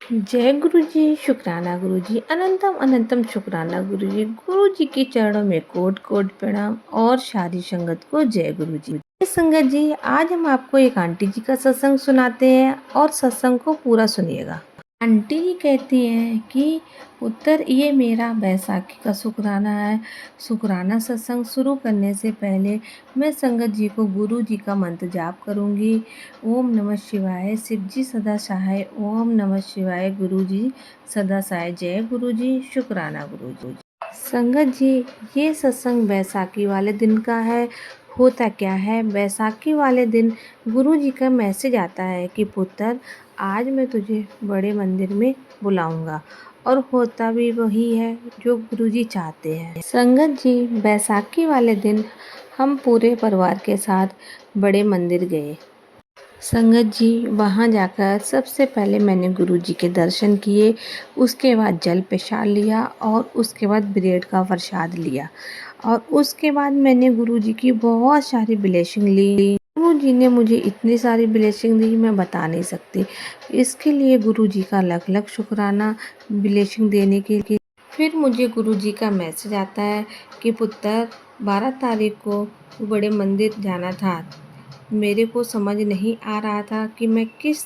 जय गुरु जी, शुक्राना गुरु जी, अनंतम अनंतम शुक्राना गुरु जी। गुरु जी के चरणों में कोट कोट प्रणाम और सारी संगत को जय गुरु जी। संगत जी, आज हम आपको एक आंटी जी का सत्संग सुनाते हैं और सत्संग को पूरा सुनिएगा। आंटी जी कहती हैं कि पुत्र, ये मेरा बैसाखी का शुक्राना है। शुक्राना सत्संग शुरू करने से पहले मैं संगत जी को गुरु जी का मंत्र जाप करूंगी। ओम नमः शिवाय, शिव जी सदा सहाय। ओम नमः शिवाय, गुरु जी सदा सहाय। जय गुरु जी, शुक्राना गुरु जी। संगत जी, ये सत्संग बैसाखी वाले दिन का है। होता क्या है, बैसाखी वाले दिन गुरु जी का मैसेज आता है कि पुत्र, आज मैं तुझे बड़े मंदिर में बुलाऊंगा। और होता भी वही है जो गुरु जी चाहते हैं। संगत जी, बैसाखी वाले दिन हम पूरे परिवार के साथ बड़े मंदिर गए। संगत जी, वहाँ जाकर सबसे पहले मैंने गुरु जी के दर्शन किए। उसके बाद जल प्रसाद लिया और उसके बाद ब्रेड का प्रसाद लिया। और उसके बाद मैंने गुरु जी की बहुत सारी ब्लेसिंग ली। गुरु जी ने मुझे इतनी सारी ब्लेसिंग दी, मैं बता नहीं सकती। इसके लिए गुरु जी का लख लख शुक्राना, ब्लेसिंग देने के लिए। फिर मुझे गुरु जी का मैसेज आता है कि पुत्र, 12 तारीख को बड़े मंदिर जाना था। मेरे को समझ नहीं आ रहा था कि मैं किस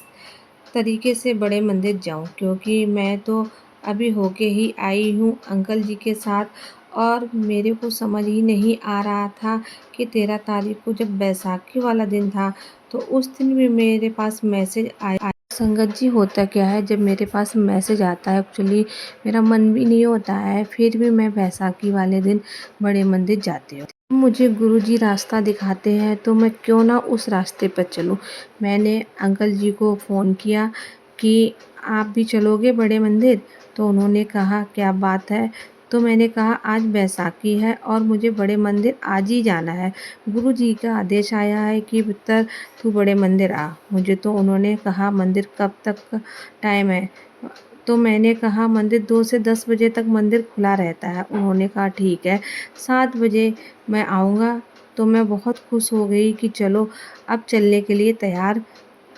तरीके से बड़े मंदिर जाऊं, क्योंकि मैं तो अभी होके ही आई हूं अंकल जी के साथ। और मेरे को समझ ही नहीं आ रहा था कि 13 तारीख को जब बैसाखी वाला दिन था तो उस दिन भी मेरे पास मैसेज आया। संगत जी, होता क्या है, जब मेरे पास मैसेज आता है एक्चुअली मेरा मन भी नहीं होता है, फिर भी मैं बैसाखी वाले दिन बड़े मंदिर जाती हूँ। मुझे गुरुजी रास्ता दिखाते हैं तो मैं क्यों ना उस रास्ते पर चलूं। मैंने अंकल जी को फ़ोन किया कि आप भी चलोगे बड़े मंदिर? तो उन्होंने कहा क्या बात है? तो मैंने कहा आज बैसाखी है और मुझे बड़े मंदिर आज ही जाना है। गुरुजी का आदेश आया है कि पुत्र, तू बड़े मंदिर आ। मुझे तो उन्होंने कहा मंदिर कब तक का टाइम है? तो मैंने कहा मंदिर 2 से 10 बजे तक मंदिर खुला रहता है। उन्होंने कहा ठीक है, 7 बजे मैं आऊँगा। तो मैं बहुत खुश हो गई कि चलो अब चलने के लिए तैयार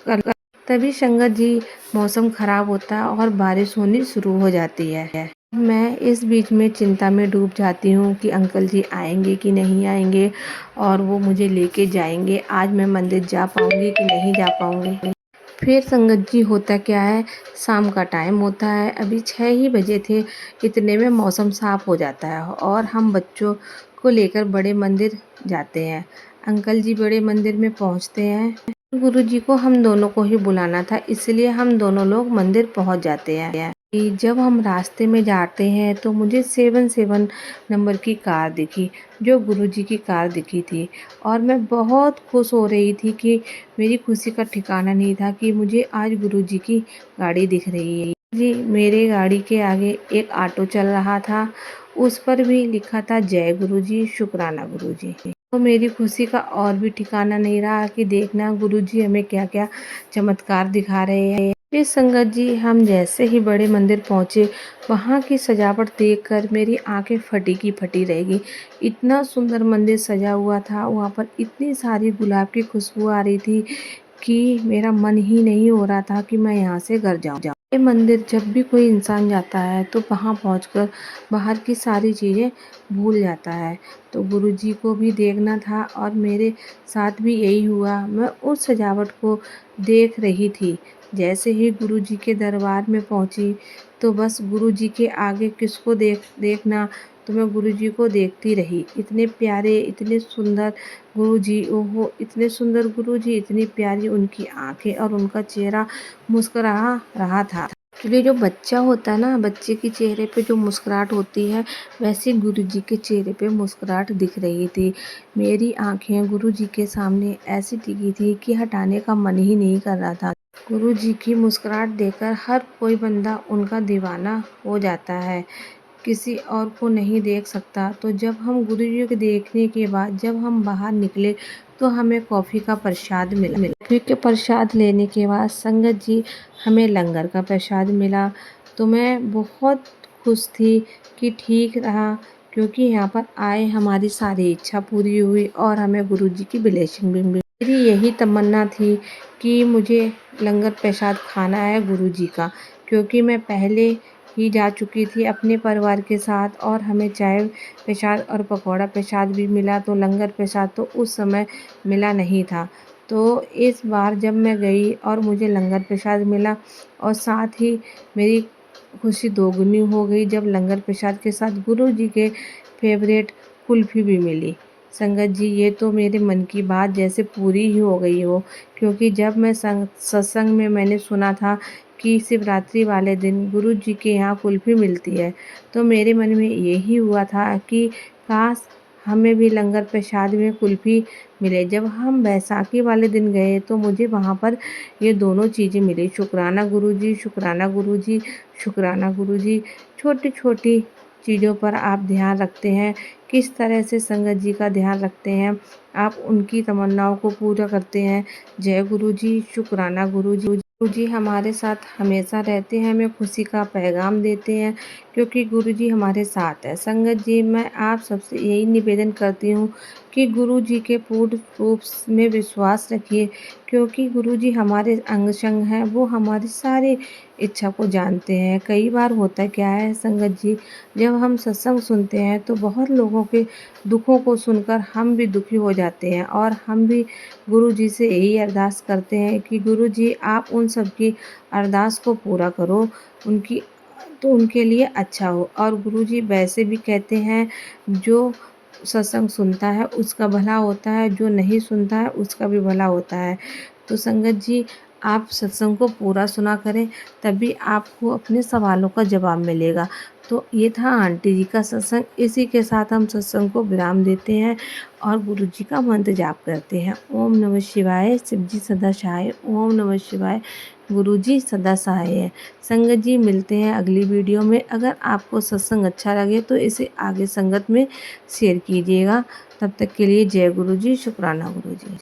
कर। तभी संगत जी, मौसम ख़राब होता है और बारिश होनी शुरू हो जाती है। मैं इस बीच में चिंता में डूब जाती हूँ कि अंकल जी आएंगे कि नहीं आएंगे और वो मुझे लेके जाएंगे। आज मैं मंदिर जा पाऊँगी कि नहीं जा पाऊँगी। फिर संगत जी, होता क्या है, शाम का टाइम होता है, अभी 6 ही बजे थे। इतने में मौसम साफ़ हो जाता है और हम बच्चों को लेकर बड़े मंदिर जाते हैं। अंकल जी बड़े मंदिर में पहुंचते हैं। गुरु जी को हम दोनों को ही बुलाना था, इसलिए हम दोनों लोग मंदिर पहुंच जाते हैं। कि जब हम रास्ते में जाते हैं तो मुझे 77 नंबर की कार दिखी, जो गुरुजी की कार दिखी थी। और मैं बहुत खुश हो रही थी कि मेरी खुशी का ठिकाना नहीं था कि मुझे आज गुरुजी की गाड़ी दिख रही है। जी, मेरे गाड़ी के आगे एक ऑटो चल रहा था, उस पर भी लिखा था जय गुरुजी, शुक्राना गुरुजी। तो मेरी खुशी का और भी ठिकाना नहीं रहा कि देखना गुरुजी हमें क्या क्या चमत्कार दिखा रहे हैं। फिर संगत जी, हम जैसे ही बड़े मंदिर पहुँचे, वहाँ की सजावट देखकर मेरी आंखें फटी की फटी रह गई। इतना सुंदर मंदिर सजा हुआ था, वहाँ पर इतनी सारी गुलाब की खुशबू आ रही थी कि मेरा मन ही नहीं हो रहा था कि मैं यहाँ से घर जाऊँ। ये मंदिर जब भी कोई इंसान जाता है तो वहाँ पहुँचकर बाहर की सारी चीज़ें भूल जाता है। तो गुरुजी को भी देखना था और मेरे साथ भी यही हुआ। मैं उस सजावट को देख रही थी। जैसे ही गुरुजी के दरबार में पहुंची तो बस गुरुजी के आगे किसको देखना, तो मैं गुरुजी को देखती रही। इतने प्यारे, इतने सुंदर गुरुजी, ओहो इतने सुंदर गुरुजी, इतनी प्यारी उनकी आंखें और उनका चेहरा मुस्कुरा रहा था। एक्चुअली जो बच्चा होता है ना, बच्चे के चेहरे पे जो मुस्कुराहट होती है, वैसे गुरुजी के चेहरे पे मुस्कुराहट दिख रही थी। मेरी आंखें गुरुजी के सामने ऐसी टिकी थी कि हटाने का मन ही नहीं कर रहा था। गुरुजी की मुस्कुराहट देखकर हर कोई बंदा उनका दीवाना हो जाता है, किसी और को नहीं देख सकता। तो जब हम गुरुजी को देखने के बाद जब हम बाहर निकले तो हमें कॉफ़ी का प्रसाद मिला। कॉफ़ी के प्रसाद लेने के बाद संगत जी, हमें लंगर का प्रसाद मिला। तो मैं बहुत खुश थी कि ठीक रहा, क्योंकि यहाँ पर आए हमारी सारी इच्छा पूरी हुई और हमें गुरुजी की ब्लेसिंग भी मिली। मेरी यही तमन्ना थी कि मुझे लंगर प्रसाद खाना है गुरुजी का, क्योंकि मैं पहले ही जा चुकी थी अपने परिवार के साथ और हमें चाय प्रसाद और पकौड़ा प्रसाद भी मिला, तो लंगर प्रसाद तो उस समय मिला नहीं था। तो इस बार जब मैं गई और मुझे लंगर प्रसाद मिला और साथ ही मेरी खुशी दोगुनी हो गई जब लंगर प्रसाद के साथ गुरुजी के फेवरेट कुल्फ़ी भी मिली। संगत जी, ये तो मेरे मन की बात जैसे पूरी ही हो गई हो, क्योंकि जब मैं सत्संग में मैंने सुना था कि शिवरात्रि वाले दिन गुरुजी के यहाँ कुल्फ़ी मिलती है, तो मेरे मन में यही हुआ था कि काश हमें भी लंगर प्रसाद में कुल्फ़ी मिले। जब हम बैसाखी वाले दिन गए तो मुझे वहाँ पर ये दोनों चीज़ें मिली। शुक्राना गुरुजी, शुक्राना गुरुजी, शुक्राना गुरुजी। छोटी-छोटी चीज़ों पर आप ध्यान रखते हैं, किस तरह से संगत जी का ध्यान रखते हैं, आप उनकी तमन्नाओं को पूरा करते हैं। जय गुरुजी, शुक्राना गुरुजी। गुरुजी हमारे साथ हमेशा रहते हैं, हमें खुशी का पैगाम देते हैं, क्योंकि गुरुजी हमारे साथ है। संगत जी, मैं आप सबसे यही निवेदन करती हूँ कि गुरुजी के पूर्ण रूप में विश्वास रखिए, क्योंकि गुरुजी हमारे अंग संग हैं, वो हमारी सारी इच्छा को जानते हैं। कई बार होता क्या है संगत जी, जब हम सत्संग सुनते हैं तो बहुत लोगों के दुखों को सुनकर हम भी दुखी हो जाते हैं और हम भी गुरुजी से यही अरदास करते हैं कि गुरुजी आप उन सब की अरदास को पूरा करो, उनकी तो उनके लिए अच्छा हो। और गुरुजी वैसे भी कहते हैं, जो सत्संग सुनता है उसका भला होता है, जो नहीं सुनता है उसका भी भला होता है। तो संगत जी, आप सत्संग को पूरा सुना करें, तभी आपको अपने सवालों का जवाब मिलेगा। तो ये था आंटी जी का सत्संग। इसी के साथ हम सत्संग को विराम देते हैं और गुरु जी का मंत्र जाप करते हैं। ओम नमः शिवाय, शिव जी सदा सहाय। ओम नमः शिवाय, गुरु जी सदा सहाय है। संगत जी, मिलते हैं अगली वीडियो में। अगर आपको सत्संग अच्छा लगे तो इसे आगे संगत में शेयर कीजिएगा। तब तक के लिए जय गुरु जी, शुक्राना गुरु जी।